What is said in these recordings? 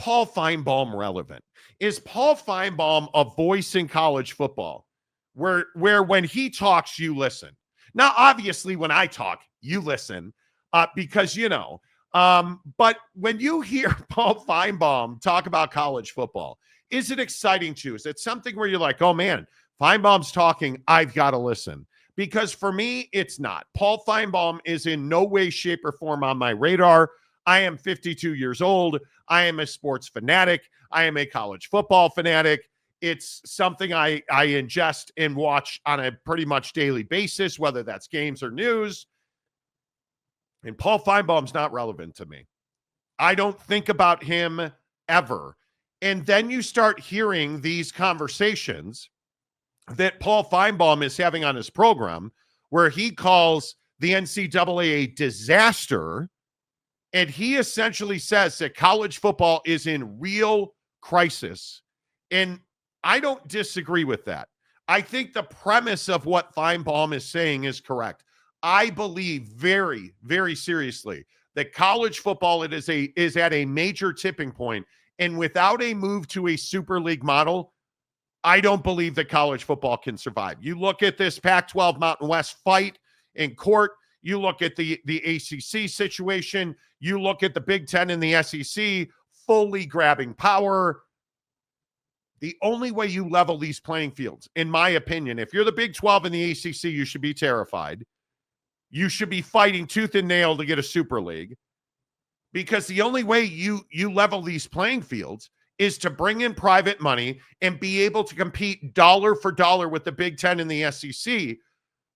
Paul Feinbaum relevant? Is Paul Feinbaum a voice in college football where when he talks, you listen? Now, obviously, when I talk, you listen because, but when you hear Paul Feinbaum talk about college football, is it exciting to you? Is it something where you're like, oh, man, Feinbaum's talking, I've got to listen? Because for me, it's not. Paul Feinbaum is in no way, shape, or form on my radar. I am 52 years old. I am a sports fanatic. I am a college football fanatic. It's something I ingest and watch on a pretty much daily basis, whether that's games or news. And Paul Feinbaum's not relevant to me. I don't think about him ever. And then you start hearing these conversations that Paul Feinbaum is having on his program where he calls the NCAA a disaster. And he essentially says that college football is in real crisis. And I don't disagree with that. I think the premise of what Feinbaum is saying is correct. I believe very, very seriously that college football is at a major tipping point. And without a move to a Super League model, I don't believe that college football can survive. You look at this Pac-12 Mountain West fight in court. You look at the ACC situation. You look at the Big Ten and the SEC fully grabbing power. The only way you level these playing fields, in my opinion, if you're the Big 12 and the ACC, you should be terrified. You should be fighting tooth and nail to get a Super League, because the only way you level these playing fields is to bring in private money and be able to compete dollar for dollar with the Big Ten and the SEC.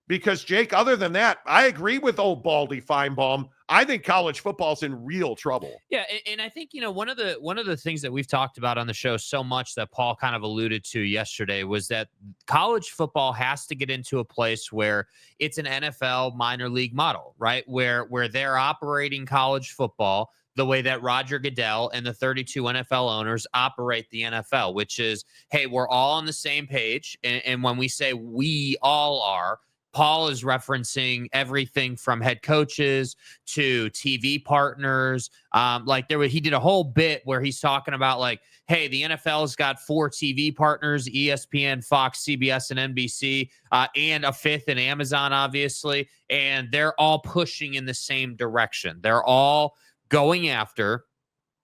Because, Jake, other than that, I agree with old Baldy Feinbaum. I think college football's in real trouble. Yeah, and I think, one of the things that we've talked about on the show so much that Paul kind of alluded to yesterday was that college football has to get into a place where it's an NFL minor league model, right? Where they're operating college football the way that Roger Goodell and the 32 NFL owners operate the NFL, which is, hey, we're all on the same page. And when we say we all are, Paul is referencing everything from head coaches to TV partners. He did a whole bit where he's talking about like, hey, the NFL's got 4 TV partners: ESPN, Fox, CBS, and NBC, and a 5th in Amazon, obviously. And they're all pushing in the same direction. They're all going after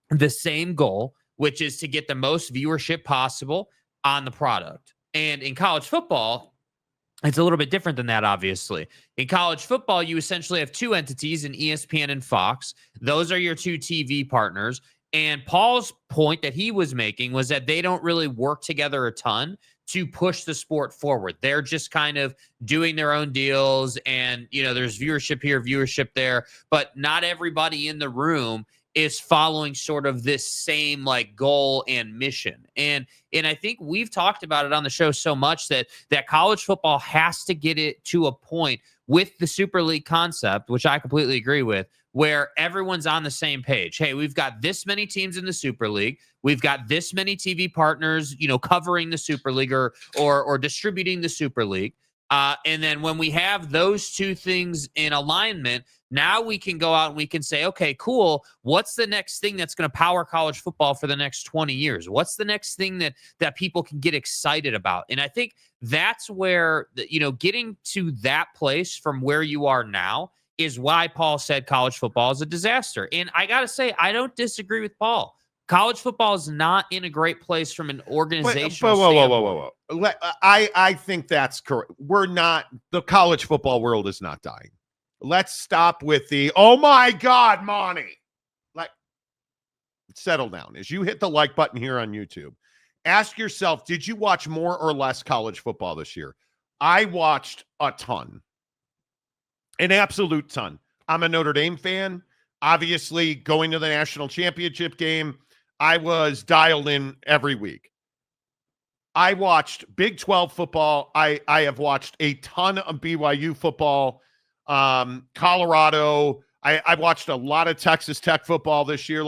the same goal, which is to get the most viewership possible on the product. And in college football, it's a little bit different than that, obviously. In college football, you essentially have 2 entities in ESPN and Fox. Those are your 2 TV partners. And Paul's point that he was making was that they don't really work together a ton to push the sport forward. They're just kind of doing their own deals, and, there's viewership here, viewership there, but not everybody in the room is following sort of this same like goal and mission. And I think we've talked about it on the show so much that college football has to get it to a point with the Super League concept, which I completely agree with, where everyone's on the same page. Hey, we've got this many teams in the Super League. We've got this many TV partners, covering the Super League or distributing the Super League. And then when we have those 2 things in alignment, now we can go out and we can say, okay, cool. What's the next thing that's going to power college football for the next 20 years? What's the next thing that people can get excited about? And I think that's where, getting to that place from where you are now is why Paul said college football is a disaster. And I got to say, I don't disagree with Paul. College football is not in a great place from an organizational standpoint. Whoa. I think that's correct. The college football world is not dying. Let's stop with the, oh my God, Monty. Settle down. As you hit the like button here on YouTube, ask yourself, did you watch more or less college football this year? I watched a ton. An absolute ton. I'm a Notre Dame fan. Obviously, going to the national championship game, I was dialed in every week. I watched Big 12 football. I have watched a ton of BYU football. Colorado. I watched a lot of Texas Tech football this year.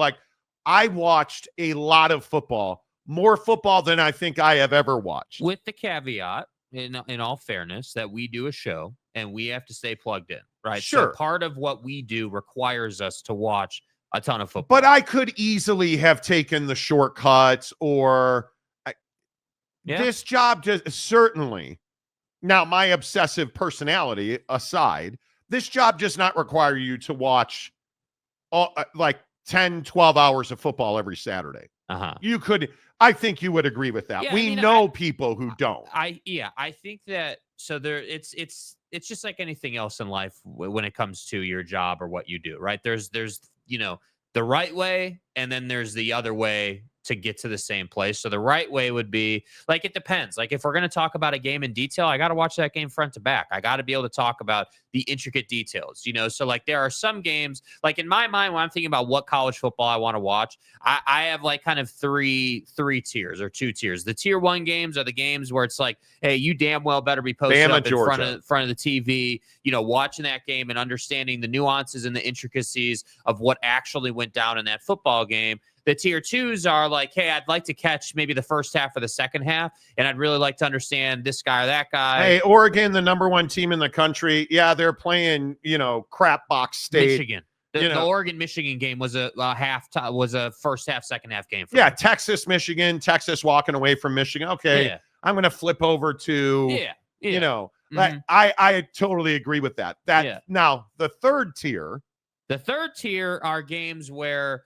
I watched a lot of football, more football than I think I have ever watched. With the caveat, in all fairness, that we do a show and we have to stay plugged in, right? Sure. So part of what we do requires us to watch a ton of football. But I could easily have taken the shortcuts or this job just certainly. Now, my obsessive personality aside, this job does not require you to watch like 10, 12 hours of football every Saturday. You could, I think you would agree with that. We know people who don't. I think that, so there, it's just like anything else in life when it comes to your job or what you do, right? There's, the right way, and then there's the other way to get to the same place. So the right way would be, like, it depends. Like, if we're going to talk about a game in detail, I got to watch that game front to back. I got to be able to talk about the intricate details, So like, there are some games, like in my mind, when I'm thinking about what college football I want to watch, I have like kind of three tiers or 2 tiers. The tier 1 games are the games where it's like, hey, you damn well better be posted up in front of the TV, watching that game and understanding the nuances and the intricacies of what actually went down in that football game. The tier 2s are like, hey, I'd like to catch maybe the first half or the second half, and I'd really like to understand this guy or that guy. Hey, Oregon, the number 1 team in the country. Yeah, they're playing, crap box state. Michigan. The Oregon-Michigan game was a first half, second half game. Yeah, Texas, Michigan, Texas walking away from Michigan. Okay, yeah. I'm going to flip over to, I totally agree with that. Now, the third tier. The third tier are games where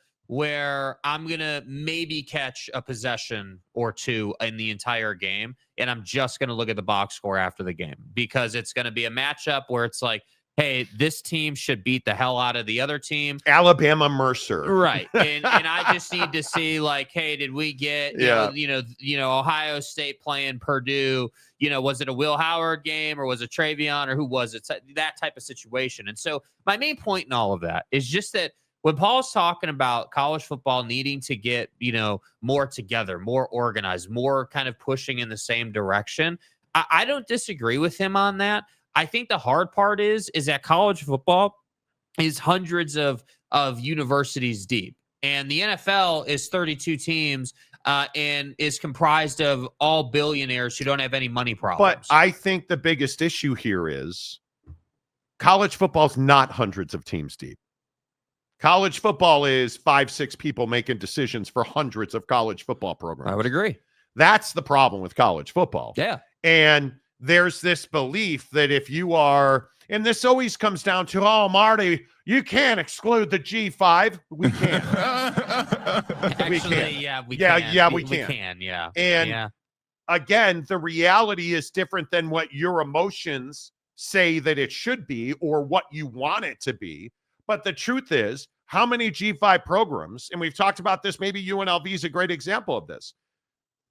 I'm going to maybe catch a possession or 2 in the entire game, and I'm just going to look at the box score after the game, because it's going to be a matchup where it's like, hey, this team should beat the hell out of the other team. Alabama Mercer. Right. And I just need to see, like, hey, did we get, Ohio State playing Purdue? Was it a Will Howard game, or was it Travion, or who was it? That type of situation. And so my main point in all of that is just that when Paul's talking about college football needing to get, more together, more organized, more kind of pushing in the same direction, I don't disagree with him on that. I think the hard part is that college football is hundreds of universities deep, and the NFL is 32 teams and is comprised of all billionaires who don't have any money problems. But I think the biggest issue here is college football is not hundreds of teams deep. College football is 5-6 people making decisions for hundreds of college football programs. I would agree. That's the problem with college football. Yeah. And there's this belief that if you are, and this always comes down to, oh, Marty, you can't exclude the G5. We can. Actually, we can. Yeah, we can. Yeah, we can. We can, yeah. And again, the reality is different than what your emotions say that it should be or what you want it to be. But the truth is, how many G5 programs, and we've talked about this, maybe UNLV is a great example of this.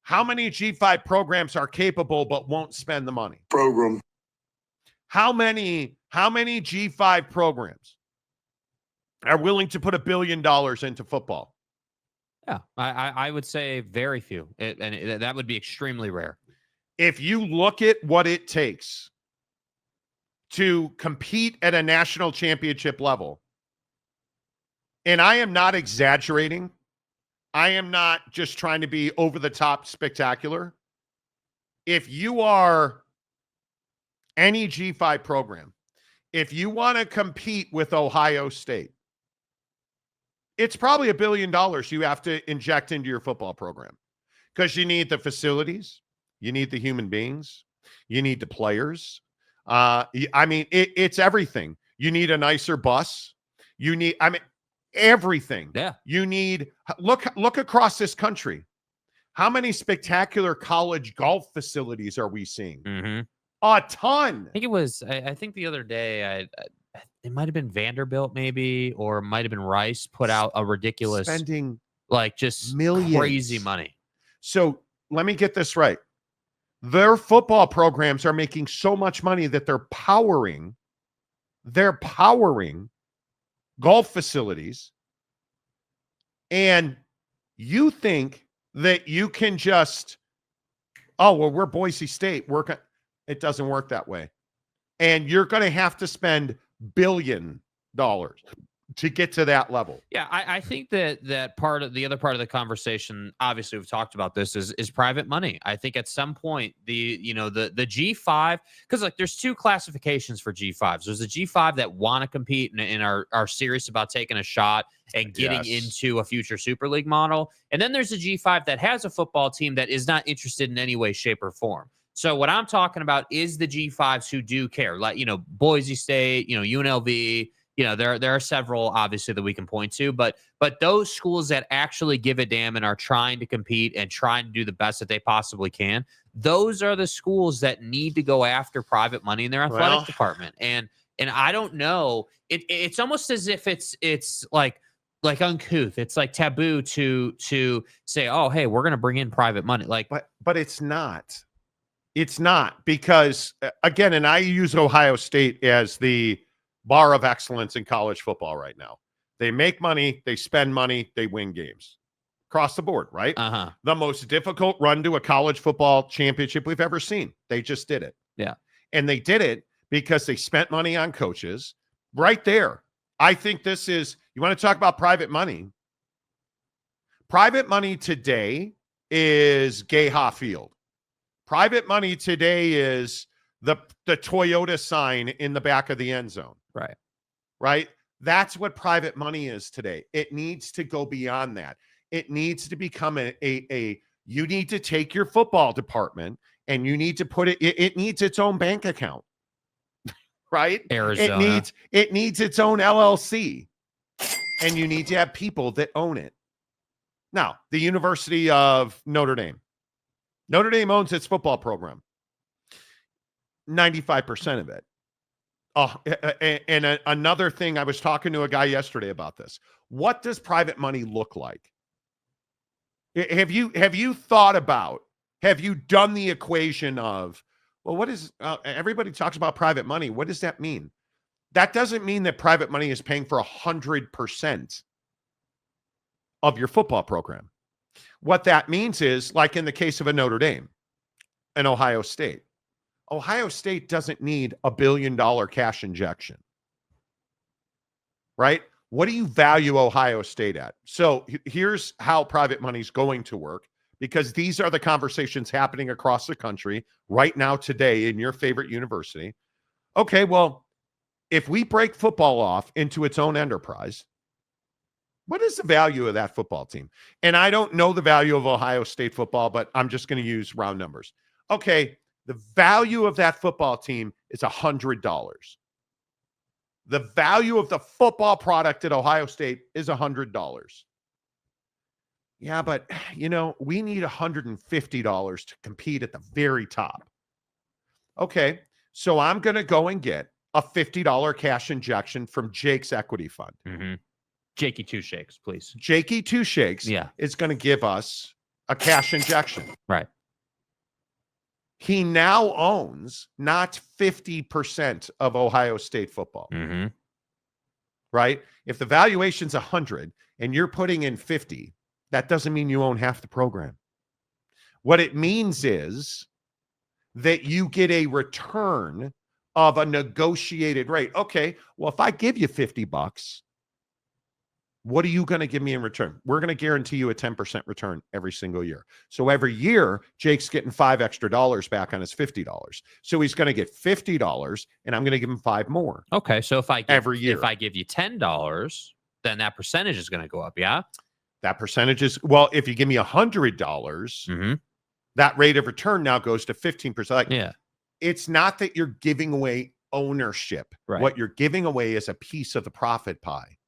How many G5 programs are capable but won't spend the money? How many G5 programs are willing to put $1 billion into football? Yeah, I would say very few, and that would be extremely rare. If you look at what it takes to compete at a national championship level, and I am not exaggerating, I am not just trying to be over the top spectacular. If you are any G5 program, if you want to compete with Ohio State, it's probably $1 billion you have to inject into your football program, because you need the facilities, you need the human beings, you need the players. It's everything. You need a nicer bus. You need, everything. Yeah. You need, look across this country. How many spectacular college golf facilities are we seeing? Mm-hmm. A ton. I think it was, I think the other day, it might have been Vanderbilt maybe, or it might have been Rice put out a ridiculous spending like just millions. Crazy money. So let me get this right. Their football programs are making so much money that they're powering golf facilities. And you think that you can just, oh, well, we're Boise State. It doesn't work that way. And you're going to have to spend $1 billion to get to that level. Yeah, I think that part of the other part of the conversation, obviously we've talked about this, is private money. I think at some point the G5, because like there's two classifications for G5s. There's the G5 that want to compete and are serious about taking a shot and getting into a future Super League model. And then there's a G5 that has a football team that is not interested in any way, shape, or form. So what I'm talking about is the G5s who do care, like, Boise State, UNLV. There are several obviously that we can point to, but those schools that actually give a damn and are trying to compete and trying to do the best that they possibly can, those are the schools that need to go after private money in their athletic department. And I don't know, it's almost as if it's like uncouth. It's like taboo to say, oh, hey, we're going to bring in private money. But it's not. It's not, because again, and I use Ohio State as the bar of excellence in college football right now. They make money, they spend money, they win games across the board, right? The most difficult run to a college football championship we've ever seen. They just did it. Yeah. And they did it because they spent money on coaches right there. I think this is, you want to talk about private money. Private money today is Gayha Field. Private money today is the Toyota sign in the back of the end zone. Right. That's what private money is today. It needs to go beyond that. It needs to become you need to take your football department and you need to put it needs its own bank account. Right? Arizona. It needs its own LLC. And you need to have people that own it. Now, the University of Notre Dame. Notre Dame owns its football program. 95% of it. Oh, and another thing, I was talking to a guy yesterday about this. What does private money look like? Have you thought about, have you done the equation of, well, what is, everybody talks about private money. What does that mean? That doesn't mean that private money is paying for 100% of your football program. What that means is, like in the case of a Notre Dame, an Ohio State. Ohio State doesn't need $1 billion cash injection, right? What do you value Ohio State at? So here's how private money is going to work, because these are the conversations happening across the country right now today in your favorite university. Okay, well, if we break football off into its own enterprise, what is the value of that football team? And I don't know the value of Ohio State football, but I'm just going to use round numbers. Okay, the value of that football team is $100. The value of the football product at Ohio State is $100. Yeah, but, we need $150 to compete at the very top. Okay, so I'm going to go and get a $50 cash injection from Jake's equity fund. Mm-hmm. Jakey Two Shakes, please. Jakey Two Shakes is going to give us a cash injection. Right. He now owns not 50% of Ohio State football. Mm-hmm. Right? If the valuation's 100 and you're putting in 50, that doesn't mean you own half the program. What it means is that you get a return of a negotiated rate. Okay, well, if I give you $50, what are you going to give me in return? We're going to guarantee you a 10% return every single year. So every year, Jake's getting $5 extra back on his $50. So he's going to get $50, and I'm going to give him $5 more. Okay, so if I every year, if I give you $10, then that percentage is going to go up. Yeah, that percentage is, well, if you give me $100, that rate of return now goes to 15%. It's not that you're giving away ownership. Right. What you're giving away is a piece of the profit pie.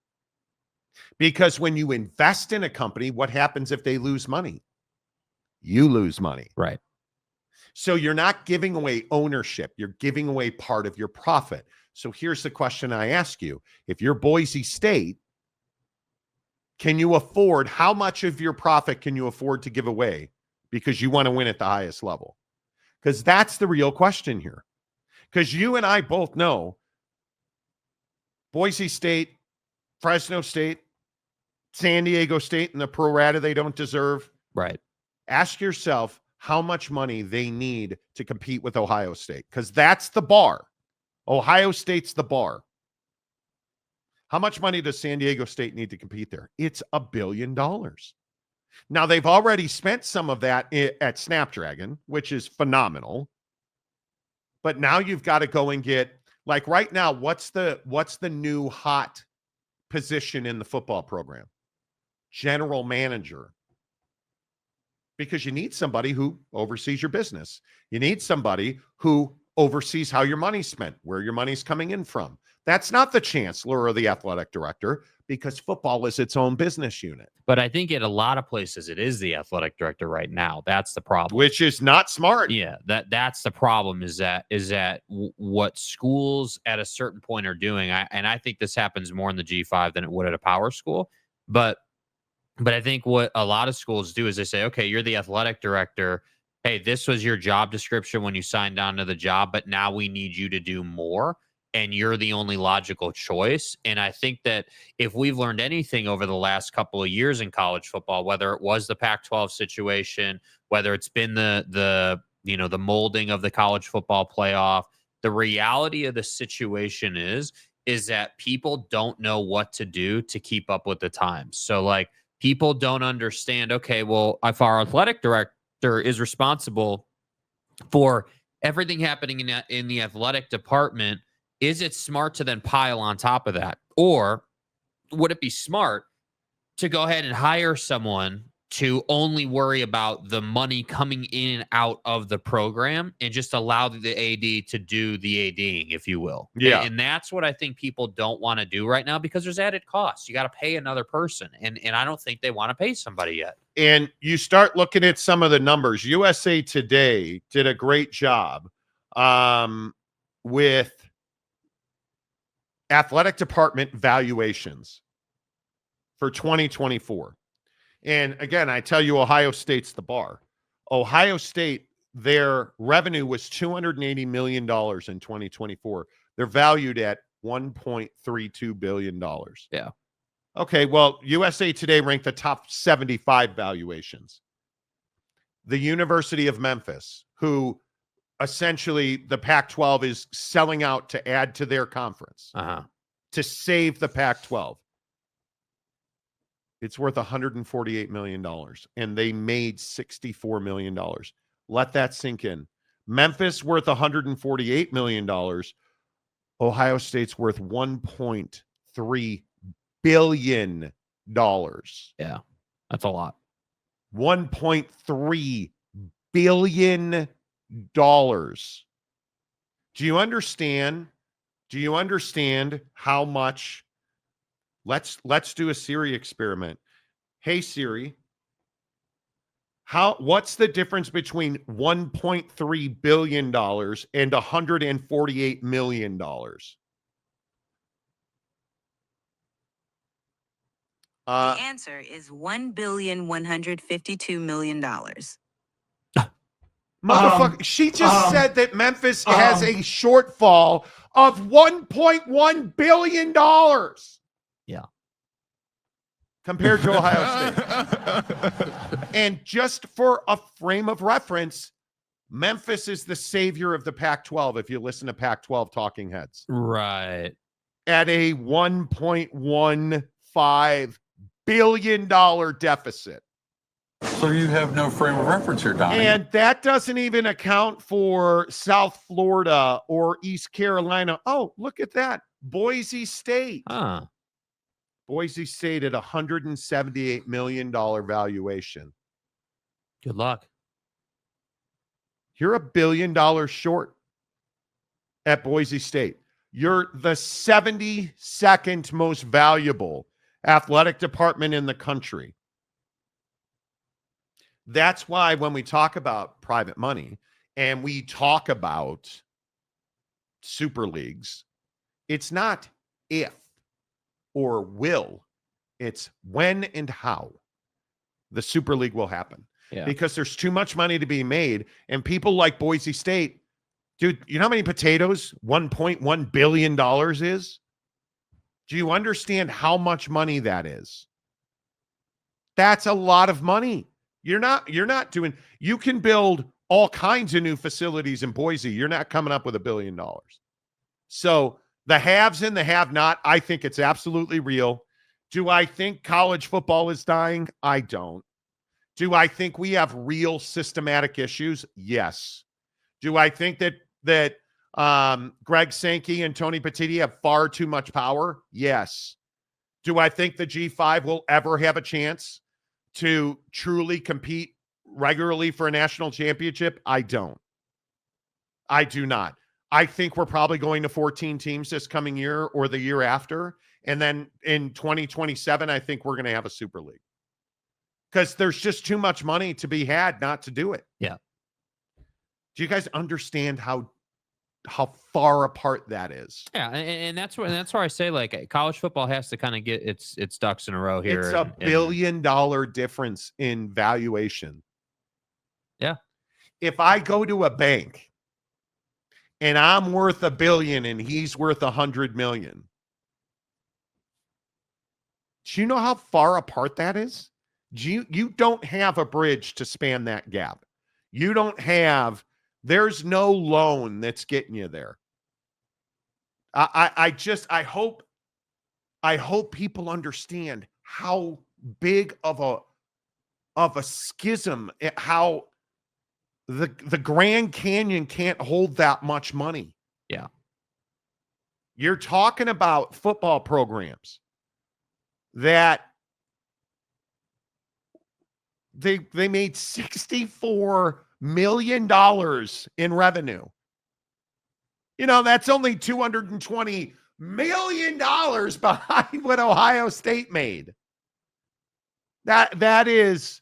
Because when you invest in a company, what happens if they lose money? You lose money. Right. So you're not giving away ownership. You're giving away part of your profit. So here's the question I ask you. If you're Boise State, can you afford, how much of your profit can you afford to give away because you want to win at the highest level? Because that's the real question here. Because you and I both know Boise State, Fresno State, San Diego State, and the pro rata they don't deserve. Right. Ask yourself how much money they need to compete with Ohio State, because that's the bar. Ohio State's the bar. How much money does San Diego State need to compete there? It's $1 billion. Now, they've already spent some of that at Snapdragon, which is phenomenal. But now you've got to go and get, like right now, what's the new hot position in the football program? General manager. Because you need somebody who oversees your business. You need somebody who oversees how your money's spent, where your money's coming in from. That's not the chancellor or the athletic director, because football is its own business unit. But I think at a lot of places it is the athletic director right now. That's the problem. Which is not smart. Yeah, that's the problem. Is that what schools at a certain point are doing? I think this happens more in the G5 than it would at a power school. But I think what a lot of schools do is they say, okay, you're the athletic director. Hey, this was your job description when you signed on to the job, but now we need you to do more. And you're the only logical choice. And I think that if we've learned anything over the last couple of years in college football, whether it was the Pac-12 situation, whether it's been the molding of the college football playoff, the reality of the situation is that people don't know what to do to keep up with the times. So like people don't understand, okay, well, if our athletic director is responsible for everything happening in the athletic department, is it smart to then pile on top of that? Or would it be smart to go ahead and hire someone to only worry about the money coming in and out of the program and just allow the AD to do the ADing, if you will? Yeah. And that's what I think people don't want to do right now, because there's added costs. You got to pay another person. And I don't think they want to pay somebody yet. And you start looking at some of the numbers. USA Today did a great job with athletic department valuations for 2024. And again, I tell you, Ohio State's the bar. Ohio State, their revenue was $280 million in 2024. They're valued at $1.32 billion. Yeah. Okay, well, USA Today ranked the top 75 valuations. The University of Memphis, who essentially the Pac-12 is selling out to add to their conference, to save the Pac-12. It's worth $148 million, and they made $64 million. Let that sink in. Memphis worth $148 million. Ohio State's worth $1.3 billion. Yeah, that's a lot. $1.3 billion. Do you understand? Do you understand how much? Let's do a Siri experiment. Hey Siri, what's the difference between $1.3 billion and $148 million? The answer is $1,152,000,000. Motherfucker, she just said that Memphis has a shortfall of $1.1 billion. Yeah. Compared to Ohio State. And just for a frame of reference, Memphis is the savior of the Pac-12 if you listen to Pac-12 talking heads. Right. At a $1.15 billion deficit. So you have no frame of reference here, Donnie. And that doesn't even account for South Florida or East Carolina. Oh, look at that. Boise State. Boise State at $178 million valuation. Good luck. You're $1 billion short at Boise State. You're the 72nd most valuable athletic department in the country. That's why when we talk about private money and we talk about super leagues, it's not if or will, it's when and how the super league will happen. Yeah. Because there's too much money to be made. And people like Boise State, dude, you know how many potatoes $1.1 billion is? Do you understand how much money that is? That's a lot of money. You're not doing, you can build all kinds of new facilities in Boise. You're not coming up with $1 billion. So The haves and the have-not, I think it's absolutely real. Do I think college football is dying? I don't. Do I think we have real systematic issues? Yes. Do I think that Greg Sankey and Tony Petitti have far too much power? Yes. Do I think the G5 will ever have a chance to truly compete regularly for a national championship? I don't. I do not. I think we're probably going to 14 teams this coming year or the year after. And then in 2027, I think we're going to have a Super League. Because there's just too much money to be had not to do it. Yeah. Do you guys understand how far apart that is? Yeah, and that's where I say, like, college football has to kind of get its ducks in a row here. It's a $1 billion difference in valuation. Yeah. If I go to a bank and I'm worth $1 billion and he's worth $100 million, do you know how far apart that is? You don't have a bridge to span that gap. You don't have, there's no loan that's getting you there. I hope people understand how big of a schism, how the Grand Canyon can't hold that much money. Yeah. You're talking about football programs that they made $64 million in revenue. You know, that's only $220 million behind what Ohio State made. That is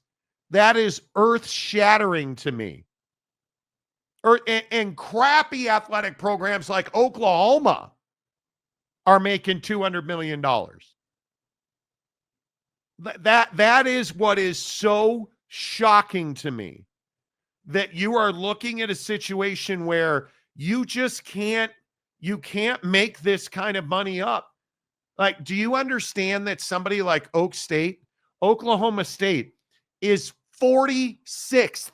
earth-shattering to me. And crappy athletic programs like Oklahoma are making $200 million. That is what is so shocking to me, that you are looking at a situation where you just can't make this kind of money up. Like, do you understand that somebody like Oklahoma State is 46th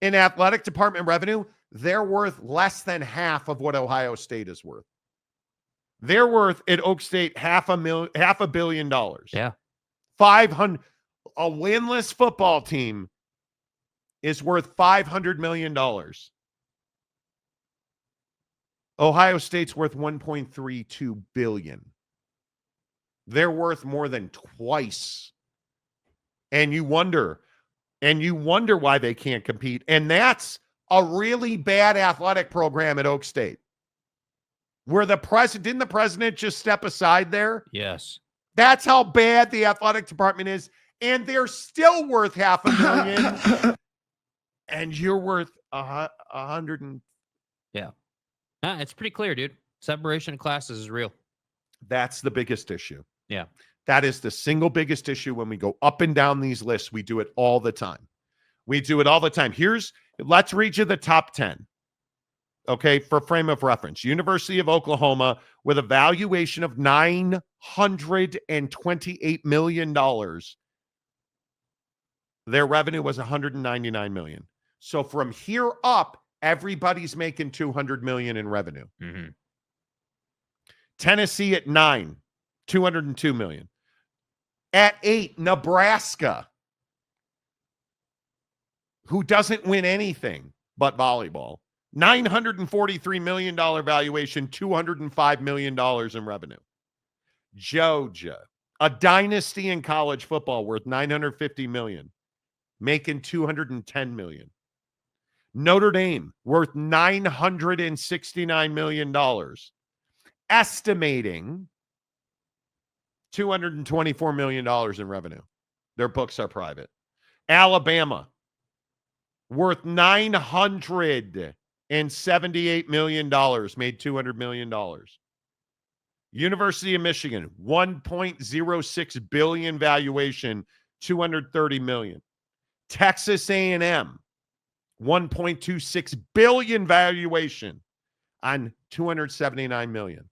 in athletic department revenue? They're worth less than half of what Ohio State is worth. They're worth at Oak State $500 million. Yeah. 500. A winless football team is worth $500 million. Ohio State's worth $1.32 billion. They're worth more than twice. And you wonder why they can't compete. And that's a really bad athletic program at Oak State. Where didn't the president just step aside there? Yes. That's how bad the athletic department is. And they're still worth $500 million. And you're worth 100. Yeah. It's pretty clear, dude. Separation of classes is real. That's the biggest issue. Yeah. That is the single biggest issue when we go up and down these lists. We do it all the time. Let's read you the top 10. Okay, for frame of reference. University of Oklahoma with a valuation of $928 million. Their revenue was $199 million. So from here up, everybody's making $200 million in revenue. Mm-hmm. Tennessee at 9, $202 million. At 8, Nebraska, who doesn't win anything but volleyball. $943 million valuation, $205 million in revenue. Georgia, a dynasty in college football worth $950 million, making $210 million. Notre Dame worth $969 million, estimating $224 million in revenue. Their books are private. Alabama worth $978 million, made $200 million. University of Michigan, $1.06 billion valuation, $230 million. Texas A&M, $1.26 billion valuation on $279 million.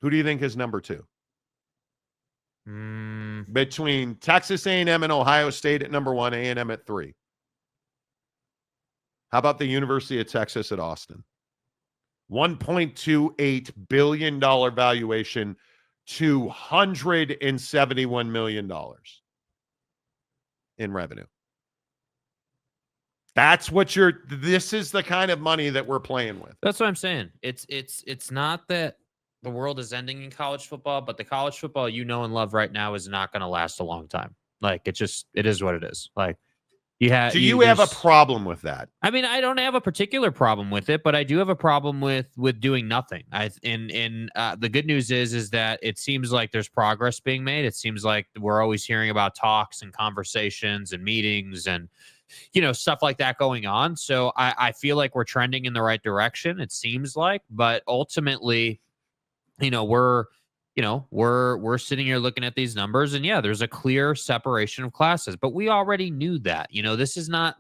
Who do you think is number 2? Between Texas A&M and Ohio State at number 1, A&M at 3. How about the University of Texas at Austin? $1.28 billion valuation, $271 million in revenue. That's what this is the kind of money that we're playing with. That's what I'm saying. It's not that the world is ending in college football, but the college football you know and love right now is not going to last a long time. Like it is what it is. Like Do you have a problem with that? I mean, I don't have a particular problem with it, but I do have a problem with doing nothing. The good news is that it seems like there's progress being made. It seems like we're always hearing about talks and conversations and meetings and stuff like that going on. So I feel like we're trending in the right direction. It seems like, but ultimately, we're sitting here looking at these numbers, and yeah, there's a clear separation of classes, but we already knew that. This is not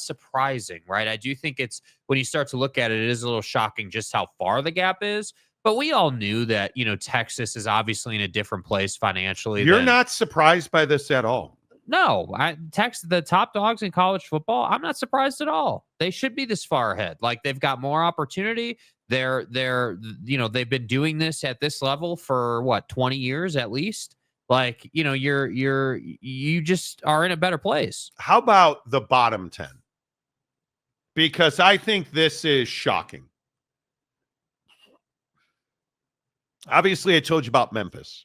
surprising, right? I do think it's, when you start to look at it, it is a little shocking just how far the gap is. But we all knew that, Texas is obviously in a different place financially. You're not surprised by this at all. No, the top dogs in college football, I'm not surprised at all. They should be this far ahead. Like, they've got more opportunity. They've been doing this at this level for 20 years at least. Like, you just are in a better place. How about the bottom 10? Because I think this is shocking. Obviously, I told you about Memphis.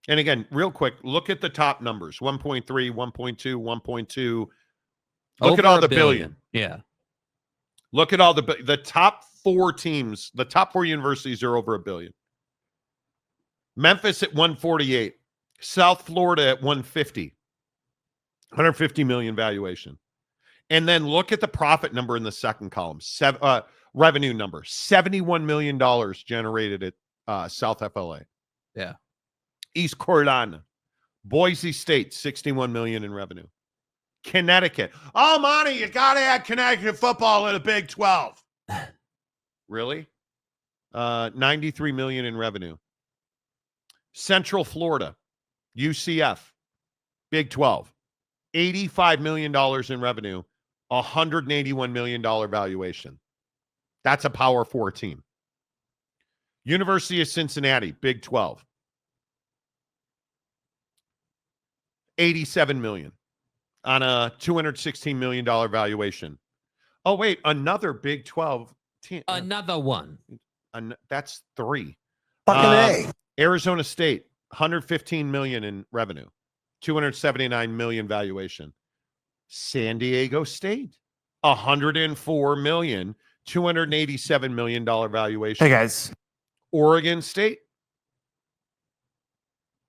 And again, real quick, look at the top numbers. 1.3, 1.2, 1.2. Look at all the billion. Yeah. Look at all the top 4 teams, the top 4 universities are over $1 billion. Memphis at 148. South Florida at 150. 150 million valuation. And then look at the profit number in the second column. Revenue number. $71 million generated at South FLA. Yeah. East Carolina, Boise State, 61 million in revenue. Connecticut. Oh, Monty, you got to add Connecticut football in the Big 12. Really? 93 million in revenue. Central Florida, UCF, Big 12, $85 million in revenue, $181 million valuation. That's a Power 4 team. University of Cincinnati, Big 12. 87 million on a $216 million valuation. Oh, wait, another Big 12 team. Another one. That's 3. Fucking A. Arizona State, 115 million in revenue, 279 million valuation. San Diego State, 104 million, $287 million valuation. Hey, guys. Oregon State,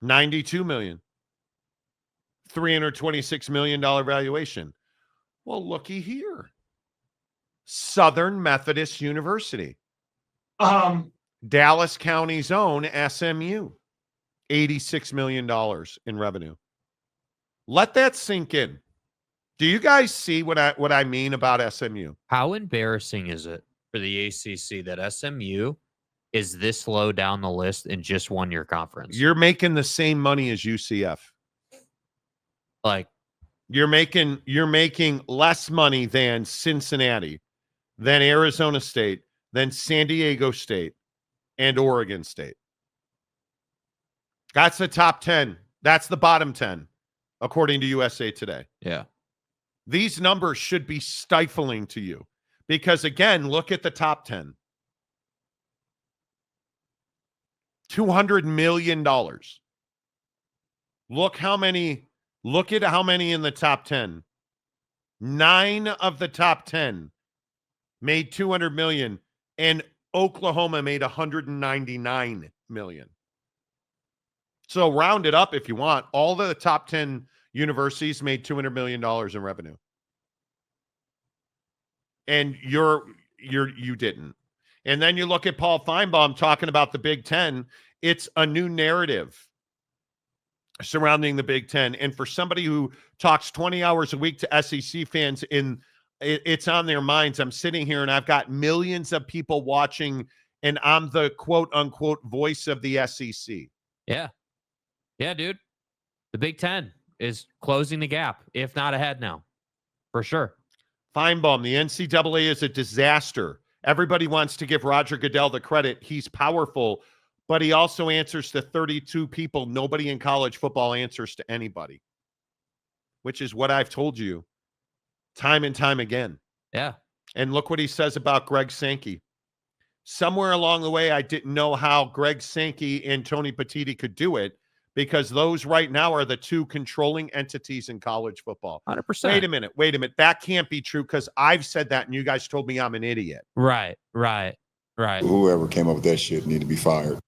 92 million. $326 million valuation. Well, looky here. Southern Methodist University. Dallas County's own SMU. $86 million in revenue. Let that sink in. Do you guys see what I mean about SMU? How embarrassing is it for the ACC that SMU is this low down the list in just 1-year conference? You're making the same money as UCF. Like, you're making less money than Cincinnati, than Arizona State, than San Diego State, and Oregon State. That's the top 10. That's the bottom 10, according to USA Today. Yeah. These numbers should be stifling to you because, again, look at the top 10. $200 million. Look at how many in the top 10. 9 of the top 10 made 200 million, and Oklahoma made 199 million. So round it up if you want. All the top 10 universities made $200 million in revenue. And you didn't. And then you look at Paul Feinbaum talking about the Big Ten. It's a new narrative surrounding the Big Ten. And for somebody who talks 20 hours a week to SEC fans, it's on their minds. I'm sitting here and I've got millions of people watching, and I'm the quote unquote voice of the SEC. Yeah. Yeah, dude. The Big Ten is closing the gap, if not ahead now, for sure. Feinbaum, the NCAA is a disaster. Everybody wants to give Roger Goodell the credit. He's powerful, but he also answers to 32 people. Nobody in college football answers to anybody, which is what I've told you time and time again. Yeah. And look what he says about Greg Sankey. Somewhere along the way, I didn't know how Greg Sankey and Tony Petitti could do it, because those right now are the two controlling entities in college football. 100%. Wait a minute. That can't be true, because I've said that and you guys told me I'm an idiot. Right. Whoever came up with that shit need to be fired.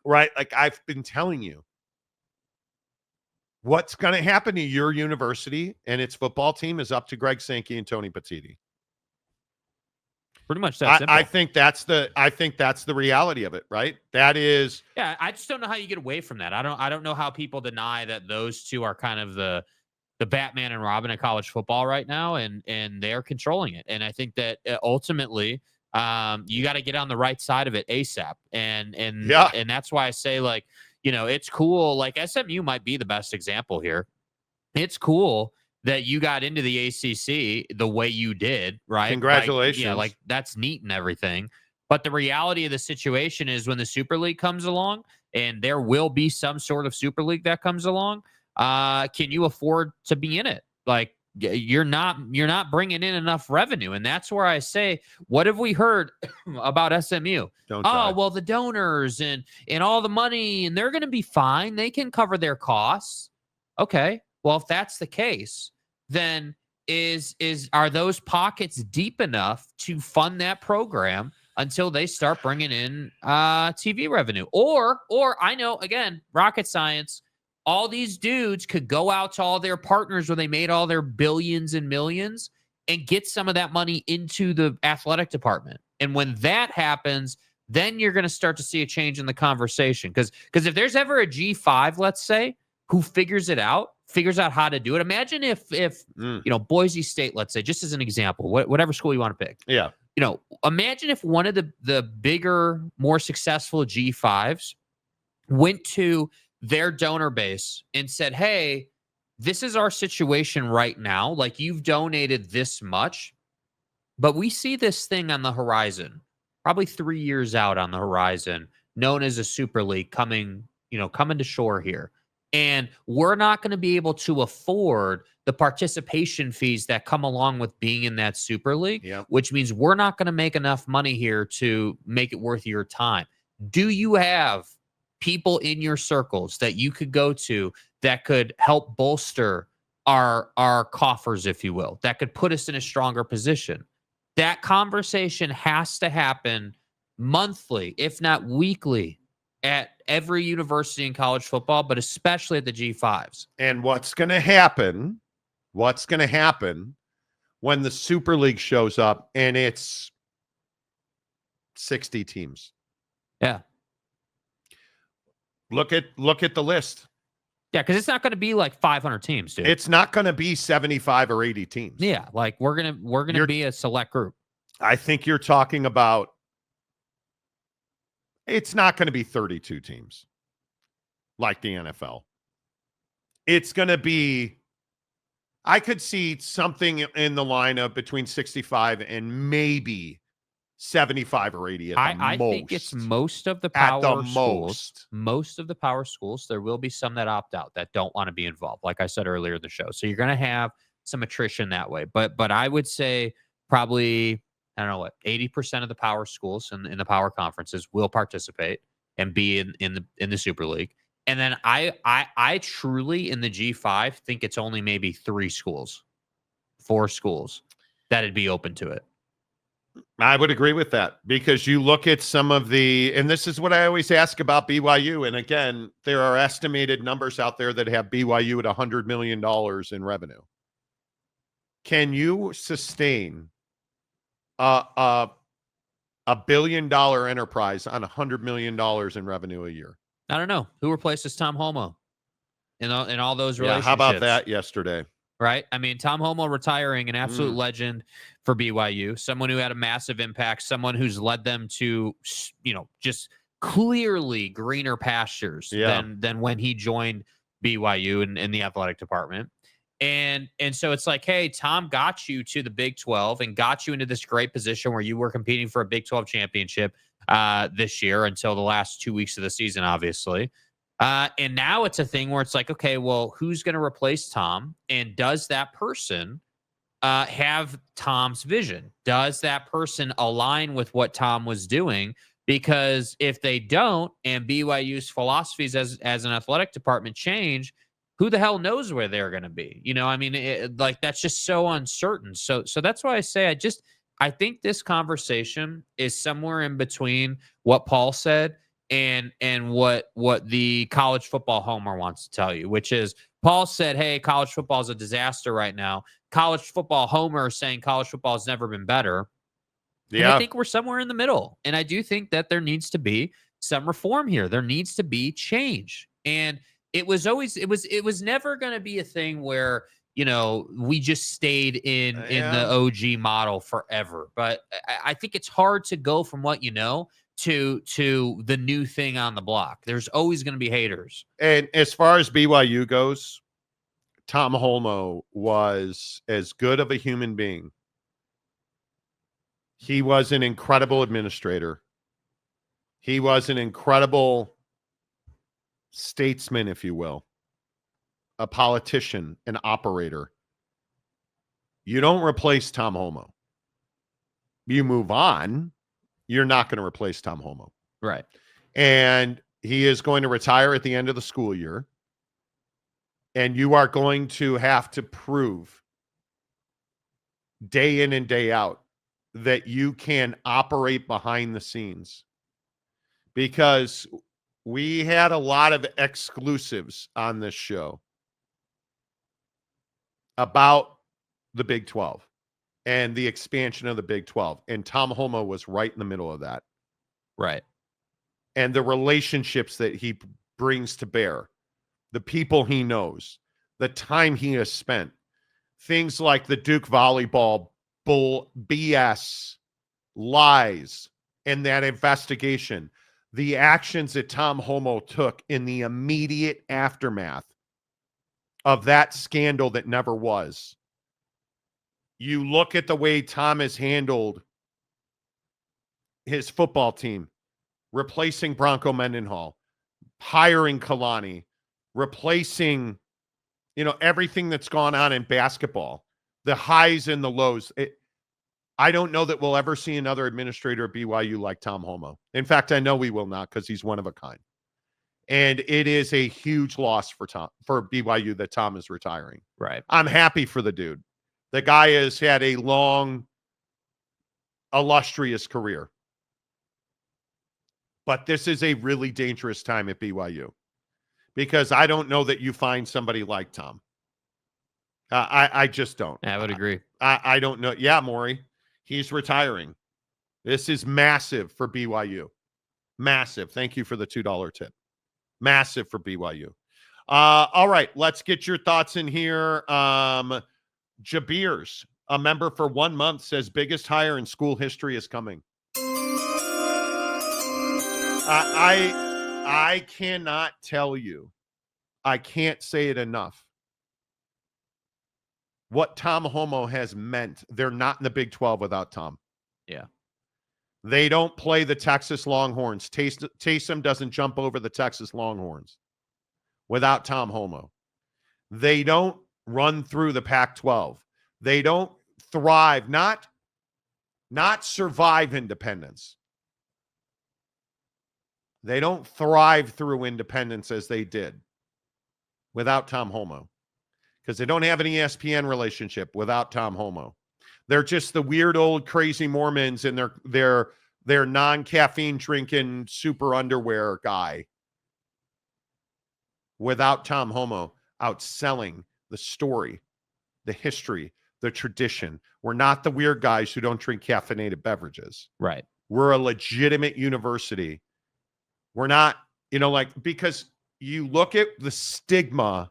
Right? Like I've been telling you. What's going to happen to your university and its football team is up to Greg Sankey and Tony Petitti. Pretty much that simple. I think that's the reality of it, right? That is. Yeah, I just don't know how you get away from that. I don't know how people deny that those two are kind of the Batman and Robin of college football right now, and they're controlling it. And I think that ultimately, you got to get on the right side of it ASAP. And that's why I say, like, you know, it's cool. Like SMU might be the best example here. It's cool that you got into the ACC the way you did, right? Congratulations. Like that's neat and everything. But the reality of the situation is when the Super League comes along, and there will be some sort of Super League that comes along, can you afford to be in it? Like you're not bringing in enough revenue. And that's where I say, what have we heard about SMU? Well, the donors and all the money, and they're going to be fine. They can cover their costs. Okay. Well, if that's the case, then are those pockets deep enough to fund that program until they start bringing in TV revenue? Or I know, again, rocket science, all these dudes could go out to all their partners where they made all their billions and millions and get some of that money into the athletic department. And when that happens, then you're going to start to see a change in the conversation. Because if there's ever a G5, let's say, who figures out how to do it. Imagine if you know, Boise State, let's say, just as an example, whatever school you want to pick. Yeah. You know, imagine if one of the bigger, more successful G5s went to their donor base and said, hey, this is our situation right now. Like, you've donated this much, but we see this thing on the horizon, probably 3 years out on the horizon, known as a Super League coming to shore here. And we're not going to be able to afford the participation fees that come along with being in that Super League, which means we're not going to make enough money here to make it worth your time. Do you have people in your circles that you could go to that could help bolster our coffers, if you will, that could put us in a stronger position? That conversation has to happen monthly, if not weekly, at every university in college football, but especially at the G5s. And what's going to happen when the Super League shows up and it's 60 teams? Yeah. Look at the list. Yeah, because it's not going to be like 500 teams, dude. It's not going to be 75 or 80 teams. Yeah, like we're gonna be a select group. I think you're talking about, it's not going to be 32 teams like the NFL. It's going to be, I could see something in the lineup between 65 and maybe 75 or 80 at the most. I think it's most of the power schools. Most. Most of the power schools. There will be some that opt out, that don't want to be involved, like I said earlier in the show. So you're going to have some attrition that way. But I would say probably, I don't know what, 80% of the power schools in the power conferences will participate and be in the Super League. And then I truly, in the G5, think it's only maybe 4 schools that'd be open to it. I would agree with that, because you look at some of the, and this is what I always ask about BYU. And again, there are estimated numbers out there that have BYU at $100 million in revenue. Can you sustain a $1 billion enterprise on $100 million in revenue a year? I don't know. Who replaces Tom Homo in all those relationships? How about that yesterday? Right? I mean, Tom Homo retiring, an absolute legend for BYU, someone who had a massive impact, someone who's led them to, just clearly greener pastures than when he joined BYU in the athletic department. And so it's like, hey, Tom got you to the Big 12 and got you into this great position where you were competing for a Big 12 championship this year until the last 2 weeks of the season, obviously. And now it's a thing where it's like, okay, well, who's going to replace Tom? And does that person have Tom's vision? Does that person align with what Tom was doing? Because if they don't, and BYU's philosophies as an athletic department change, who the hell knows where they're going to be? I mean, like that's just so uncertain. So that's why I say I think this conversation is somewhere in between what Paul said and what the college football homer wants to tell you, which is Paul said, hey, college football is a disaster right now. College football homer saying college football has never been better. Yeah. And I think we're somewhere in the middle. And I do think that there needs to be some reform here. There needs to be change. And it was never going to be a thing where, we just stayed in the OG model forever. But I think it's hard to go from what to the new thing on the block. There's always going to be haters. And as far as BYU goes, Tom Holmoe was as good of a human being. He was an incredible administrator. He was an incredible statesman, if you will, a politician, an operator. You don't replace Tom Holmoe. You move on. You're not going to replace Tom Holmoe. Right. And he is going to retire at the end of the school year. And you are going to have to prove day in and day out that you can operate behind the scenes. Because we had a lot of exclusives on this show about the Big 12 and the expansion of the Big 12. And Tom Holmoe was right in the middle of that. Right. And the relationships that he brings to bear, the people he knows, the time he has spent, things like the Duke volleyball bull BS, lies, and that investigation, the actions that Tom Holmoe took in the immediate aftermath of that scandal that never was. You look at the way Tom has handled his football team, replacing Bronco Mendenhall, hiring Kalani, replacing, everything that's gone on in basketball, the highs and the lows. I don't know that we'll ever see another administrator at BYU like Tom Holmoe. In fact, I know we will not, because he's one of a kind. And it is a huge loss for BYU that Tom is retiring. Right. I'm happy for the dude. The guy has had a long, illustrious career. But this is a really dangerous time at BYU, because I don't know that you find somebody like Tom. I just don't. I would agree. I don't know. Yeah, Maury. He's retiring. This is massive for BYU. Massive. Thank you for the $2 tip. Massive for BYU. All right, let's get your thoughts in here. Jabirs, a member for 1 month, says biggest hire in school history is coming. I cannot tell you. I can't say it enough. What Tom Holmoe has meant. They're not in the Big 12 without Tom. Yeah. They don't play the Texas Longhorns. Taysom doesn't jump over the Texas Longhorns without Tom Holmoe. They don't run through the Pac-12. They don't thrive, not survive independence. They don't thrive through independence as they did without Tom Holmoe, because they don't have an ESPN relationship without Tom Holmoe. They're just the weird old crazy Mormons and their non-caffeine drinking super underwear guy without Tom Holmoe outselling the story, the history, the tradition. We're not the weird guys who don't drink caffeinated beverages. Right. We're a legitimate university. We're not, because you look at the stigma.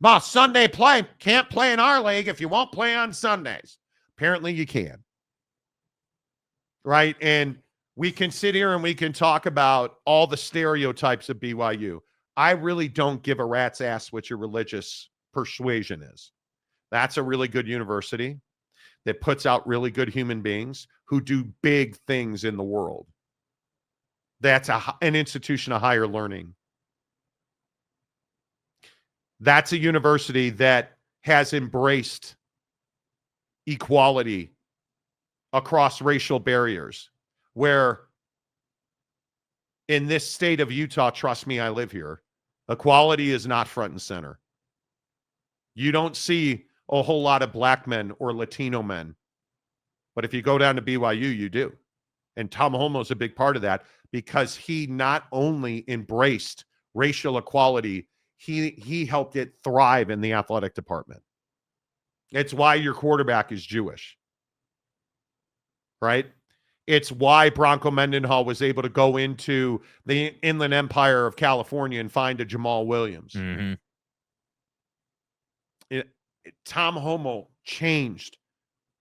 Well, Sunday play, can't play in our league if you won't play on Sundays. Apparently you can. Right? And we can sit here and we can talk about all the stereotypes of BYU. I really don't give a rat's ass what your religious persuasion is. That's a really good university that puts out really good human beings who do big things in the world. That's an institution of higher learning. That's a university that has embraced equality across racial barriers, where in this state of Utah, trust me, I live here, equality is not front and center. You don't see a whole lot of black men or Latino men, but if you go down to BYU, you do. And Tom Homo is a big part of that, because he not only embraced racial equality, he helped it thrive in the athletic department. It's why your quarterback is Jewish, right? It's why Bronco Mendenhall was able to go into the Inland Empire of California and find a Jamal Williams. Mm-hmm. Tom Homo changed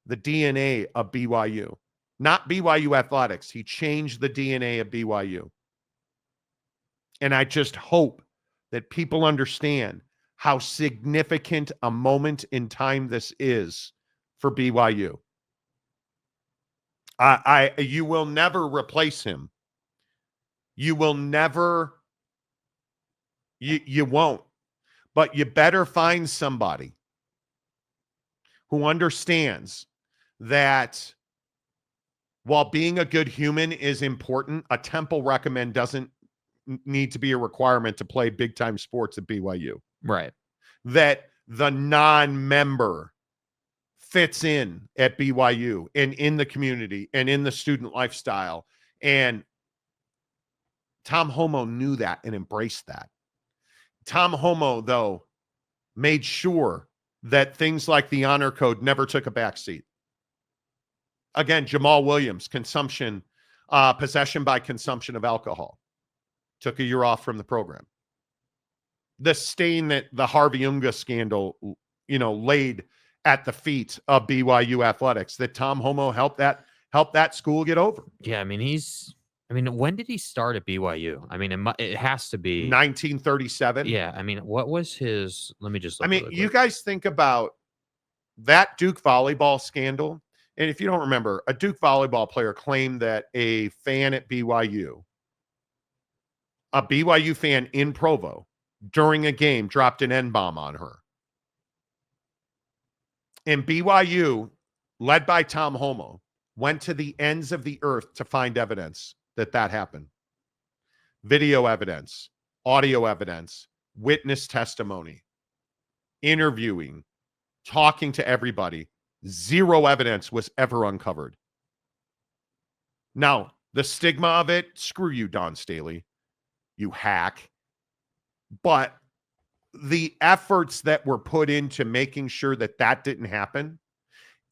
the DNA of BYU, not BYU athletics. He changed the DNA of BYU. And I just hope that people understand how significant a moment in time this is for BYU. You will never replace him. You will never, you won't. But you better find somebody who understands that while being a good human is important, a Temple recommend doesn't need to be a requirement to play big time sports at BYU. Right. That the non-member fits in at BYU and in the community and in the student lifestyle. And Tom Homo knew that and embraced that. Tom Homo, though, made sure that things like the honor code never took a backseat. Again, Jamal Williams, possession by consumption of alcohol. Took a year off from the program. The stain that the Harvey Unga scandal, laid at the feet of BYU athletics, that Tom Homo helped that school get over. Yeah, when did he start at BYU? It has to be 1937. Yeah, what was his? Let me just. You guys think about that Duke volleyball scandal, and if you don't remember, a Duke volleyball player claimed that a fan at BYU, a BYU fan in Provo, during a game dropped an N-bomb on her. And BYU, led by Tom Homo, went to the ends of the earth to find evidence that happened. Video evidence, audio evidence, witness testimony, interviewing, talking to everybody. Zero evidence was ever uncovered. Now, the stigma of it, screw you, Don Staley, you hack. But the efforts that were put into making sure that didn't happen,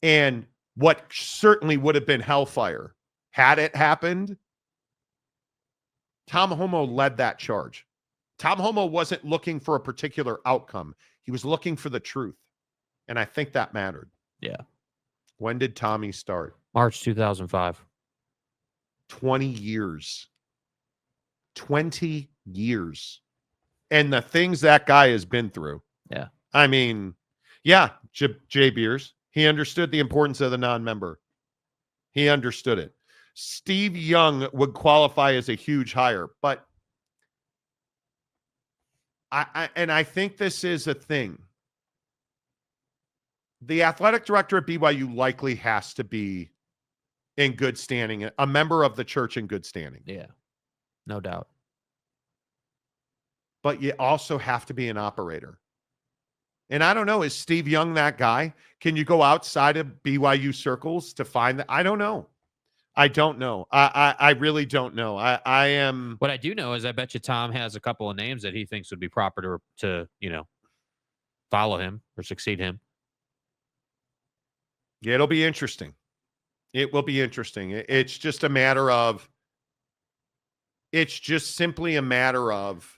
and what certainly would have been hellfire had it happened, Tom Homo led that charge. Tom Homo wasn't looking for a particular outcome. He was looking for the truth. And I think that mattered. Yeah. When did Tommy start? March 2005. 20 years. 20 years. And the things that guy has been through. Yeah. Jay Beers, he understood the importance of the non-member. He understood it. Steve Young would qualify as a huge hire, but I think this is a thing. The athletic director at BYU likely has to be in good standing, a member of the church in good standing. Yeah, no doubt. But you also have to be an operator. And I don't know, is Steve Young that guy? Can you go outside of BYU circles to find that? I don't know. I really don't know. I am. What I do know is I bet you Tom has a couple of names that he thinks would be proper to follow him or succeed him. Yeah, it'll be interesting. It will be interesting. It's just a matter of. It's just simply a matter of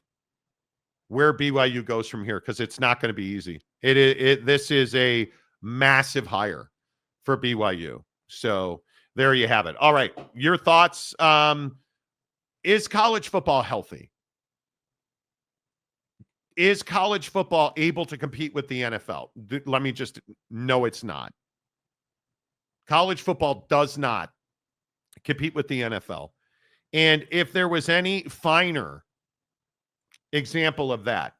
where BYU goes from here, because it's not going to be easy. This is a massive hire for BYU. So there you have it. All right. Your thoughts. Is college football healthy? Is college football able to compete with the NFL? Let me just know it's not. College football does not compete with the NFL. And if there was any finer example of that,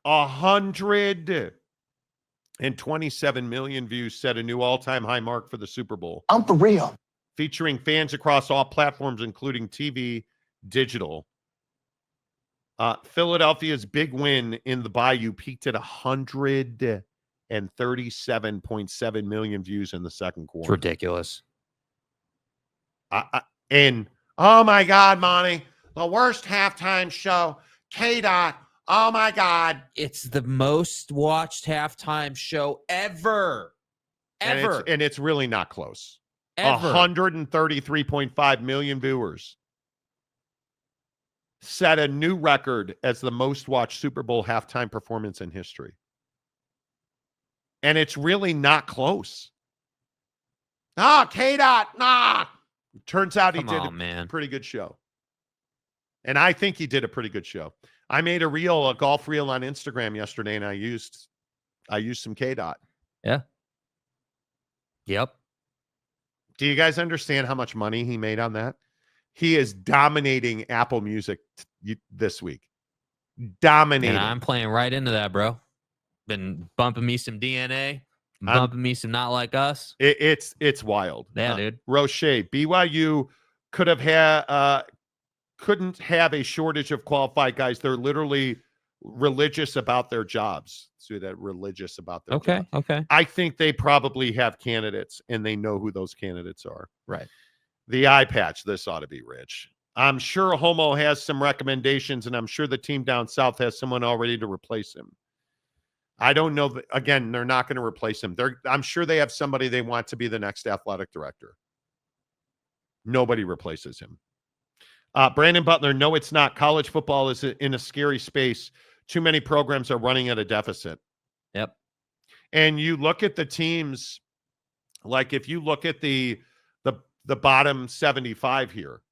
127 million views set a new all-time high mark for the Super Bowl. I'm for real. Featuring fans across all platforms, including TV, digital. Philadelphia's big win in the Bayou peaked at 137.7 million views in the second quarter. It's ridiculous. And oh my God, Monty, the worst halftime show. KDOT. Oh my God. It's the most watched halftime show ever. Ever. And it's really not close. Ever. 133.5 million viewers. Set a new record as the most watched Super Bowl halftime performance in history. And it's really not close. KDOT, nah. Turns out he did a pretty good show. And I think he did a pretty good show. I made a golf reel on Instagram yesterday, and I used some KDOT. Yeah. Yep. Do you guys understand how much money he made on that? He is dominating Apple Music this week. Dominating. And I'm playing right into that, bro. Been bumping me some DNA, bumping me some Not Like Us. It's wild. Yeah, dude. Roche, BYU couldn't have a shortage of qualified guys. They're literally religious about their jobs. So that religious about their jobs. Okay. I think they probably have candidates, and they know who those candidates are. Right. The eye patch, this ought to be rich. I'm sure Homo has some recommendations, and I'm sure the team down south has someone already to replace him. I don't know. Again, they're not going to replace him. I'm sure they have somebody they want to be the next athletic director. Nobody replaces him. Brandon Butler, no, it's not. College football is in a scary space. Too many programs are running at a deficit. Yep. And you look at the teams, like if you look at the bottom 75 here,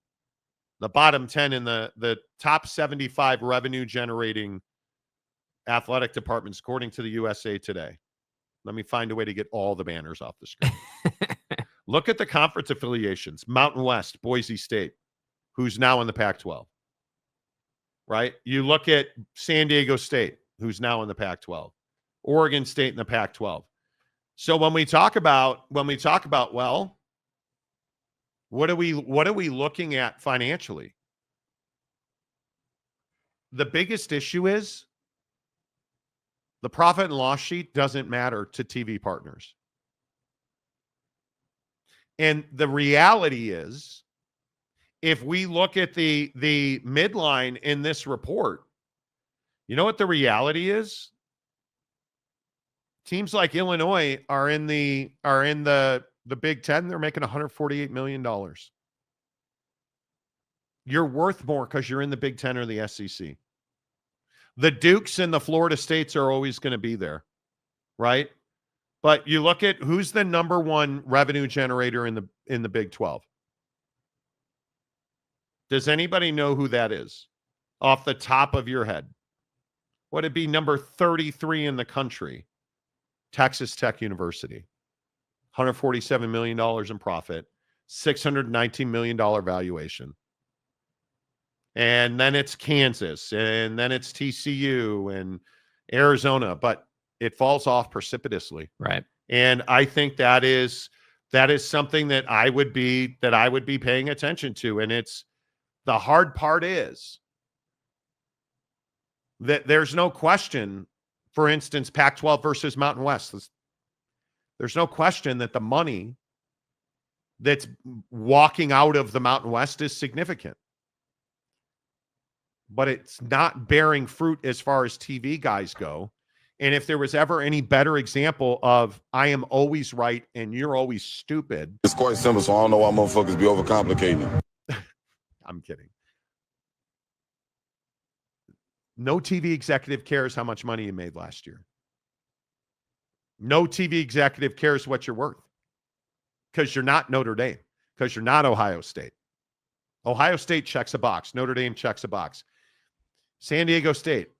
the bottom 10 in the top 75 revenue generating athletic departments, according to the USA Today. Let me find a way to get all the banners off the screen. Look at the conference affiliations. Mountain West, Boise State, who's now in the Pac-12. Right? You look at San Diego State, who's now in the Pac-12. Oregon State in the Pac-12. So when we talk about, well, what are we looking at financially? The biggest issue is the profit and loss sheet doesn't matter to TV partners. And the reality is, if we look at the midline in this report, you know what the reality is? Teams like Illinois are in the Big Ten. They're making $148 million. You're worth more because you're in the Big Ten or the SEC. The Dukes and the Florida States are always going to be there, right? But you look at who's the number one revenue generator in the Big 12. Does anybody know who that is off the top of your head? Would it be number 33 in the country? Texas Tech University. $147 million in profit, $619 million valuation. And then it's Kansas, and then it's TCU and Arizona, but it falls off precipitously. Right. And I think that is something that I would be paying attention to. And it's the hard part is that there's no question, for instance, Pac-12 versus Mountain West. There's no question that the money that's walking out of the Mountain West is significant. But it's not bearing fruit as far as TV guys go. And if there was ever any better example of I am always right and you're always stupid. It's quite simple, so I don't know why motherfuckers be overcomplicating it. I'm kidding. No TV executive cares how much money you made last year. No TV executive cares what you're worth because you're not Notre Dame, because you're not Ohio State. Ohio State checks a box. Notre Dame checks a box. San Diego State.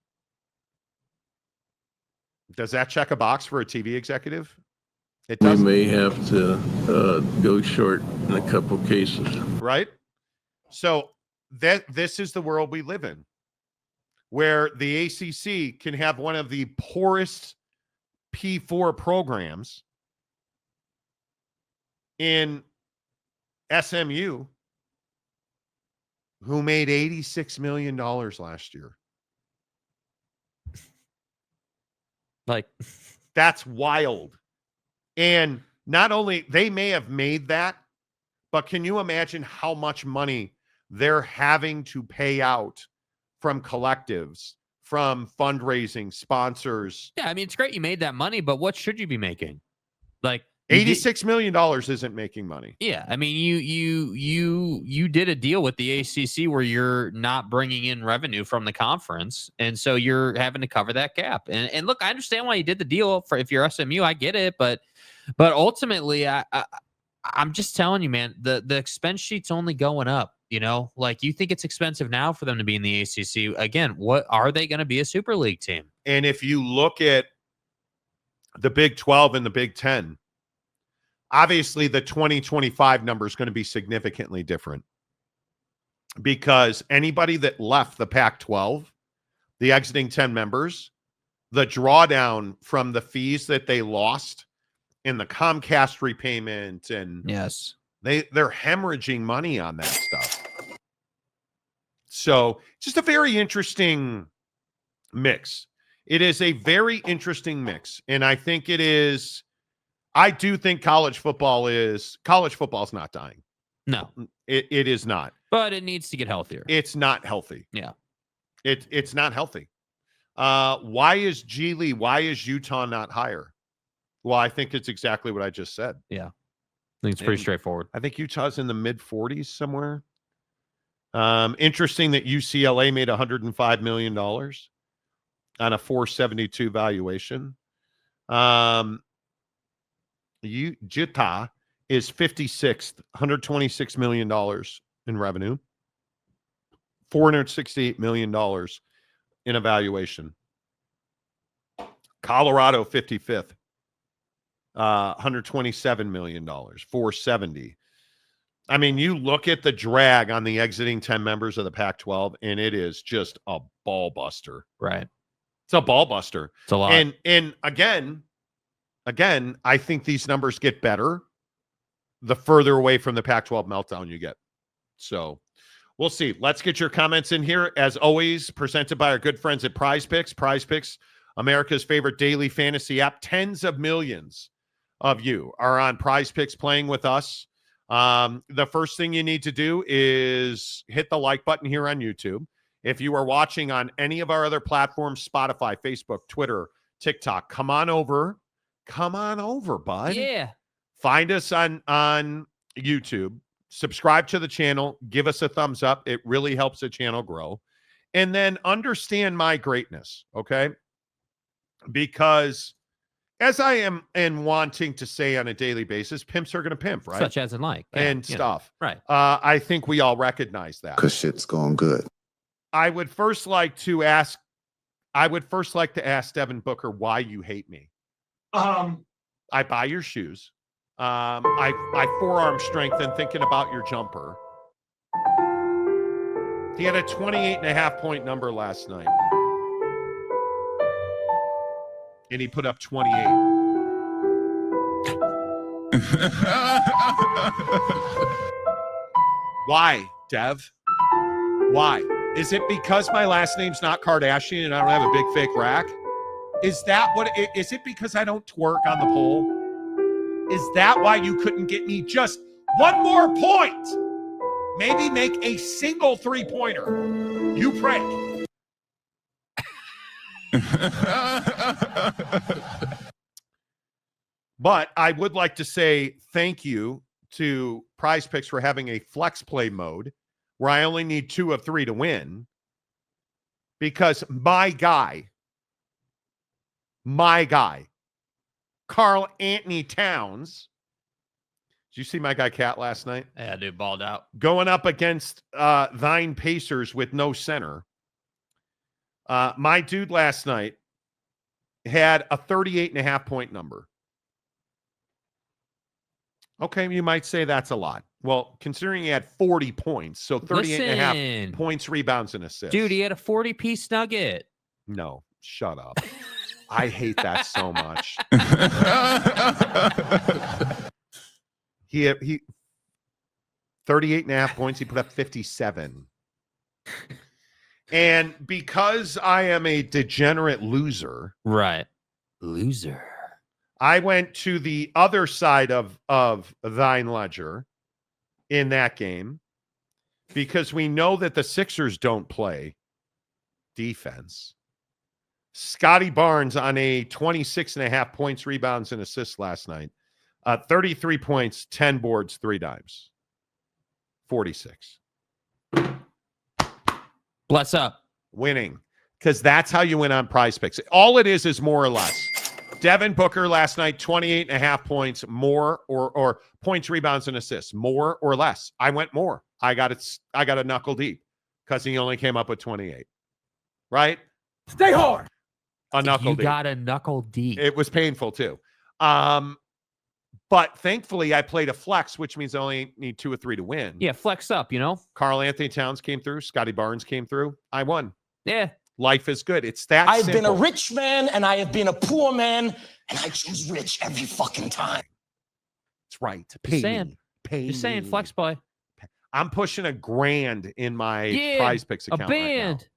Does that check a box for a TV executive? It We doesn't. may have to go short in a couple cases. Right? So this is the world we live in, where the ACC can have one of the poorest P4 programs in SMU, who made $86 million last year. Like, That's wild. And not only they may have made that, but can you imagine how much money they're having to pay out from collectives, from fundraising, sponsors? yeah, I mean, it's great you made that money, but what should you be making? Like, you did- $86 million isn't making money. Yeah, I mean, you did a deal with the ACC where you're not bringing in revenue from the conference, and so you're having to cover that gap. And look, I understand why you did the deal for if you're SMU, I get it, but ultimately, I'm just telling you, man, the expense sheet's only going up. You know, like you think it's expensive now for them to be in the ACC. Again, what are they going to be a Super League team? And if you look at the Big 12 and the Big 10, obviously the 2025 number is going to be significantly different because anybody that left the Pac-12, the exiting 10 members, the drawdown from the fees that they lost in the Comcast repayment, and Yes, they're hemorrhaging money on that stuff. So just a very interesting mix. It is a very interesting mix. And I think it is, I do think college football is not dying. no, It is not. but it needs to get healthier. It's not healthy. Yeah. It's not healthy. Why is Utah not higher? Well, I think it's exactly what I just said. I think it's pretty And straightforward. I think Utah's in the mid 40s somewhere. Interesting that UCLA made $105 million on a 472 valuation. Utah is 56th, $126 million in revenue, $468 million in evaluation. Colorado, 55th, $127 million, 470. I mean, you look at the drag on the exiting 10 members of the Pac-12, and it is just a ball buster. Right. It's a ball buster. It's a lot. And again, I think these numbers get better the further away from the Pac-12 meltdown you get. So we'll see. Let's get your comments in here. As always, presented by our good friends at Prize Picks. Prize Picks, America's favorite daily fantasy app. Tens of millions of you are on Prize Picks playing with us. The first thing you need to do is hit the like button here on YouTube. If you are watching on any of our other platforms, Spotify, Facebook, Twitter, TikTok, come on over, bud. Yeah. Find us on YouTube, subscribe to the channel, give us a thumbs up. It really helps the channel grow. And then understand my greatness, okay? Because as I am and wanting to say on a daily basis, pimps are going to pimp, right? Such as in like. Yeah, And you know, stuff. right. I think we all recognize that. Because shit's going good. I would first like to ask Devin Booker why you hate me. I buy your shoes. I forearm strengthen thinking about your jumper. He had a 28.5 point number last night. And he put up 28. Why, Dev? Why? Is it because my last name's not Kardashian and I don't have a big fake rack? Is that what is it because I don't twerk on the pole? Is that why you couldn't get me just one more point? Maybe make a single three-pointer. You prank. But I would like to say thank you to Prize Picks for having a flex play mode where I only need 2 of 3 to win, because my guy, Carl Anthony Towns, did you see my guy Cat last night? Yeah, dude, balled out. Going up against thine Pacers with no center. My dude last night had a 38.5 point number. Okay, you might say that's a lot. Well, considering he had 40 points, so 38.5 points, rebounds, and assists. Dude, he had a 40-piece nugget. No, shut up. I hate that so much. He 38.5 points. He put up 57. And because I am a degenerate loser. Right. Loser. I went to the other side of thine ledger in that game because we know that the Sixers don't play defense. Scotty Barnes on a 26.5 points, rebounds, and assists last night. 33 points, 10 boards, 3 dimes. 46. Bless up. Winning. Because that's how you win on Prize Picks. All it is more or less. Devin Booker last night, 28.5 points, more or points, rebounds, and assists, more or less. I went more. I got a knuckle deep because he only came up with 28. Right? Stay hard. A knuckle deep. You got a knuckle deep. It was painful too. But thankfully I played a flex, which means I only need 2 or 3 to win. Yeah, flex up, you know? Karl Anthony Towns came through. Scotty Barnes came through. I won. Yeah. Life is good. It's that I've simple. been a rich man and I have been a poor man, and I choose rich every fucking time. It's right. Pay saying. me. Pay Just saying, me. flex play. I'm pushing $1,000 in my Prize Picks account. A band. Right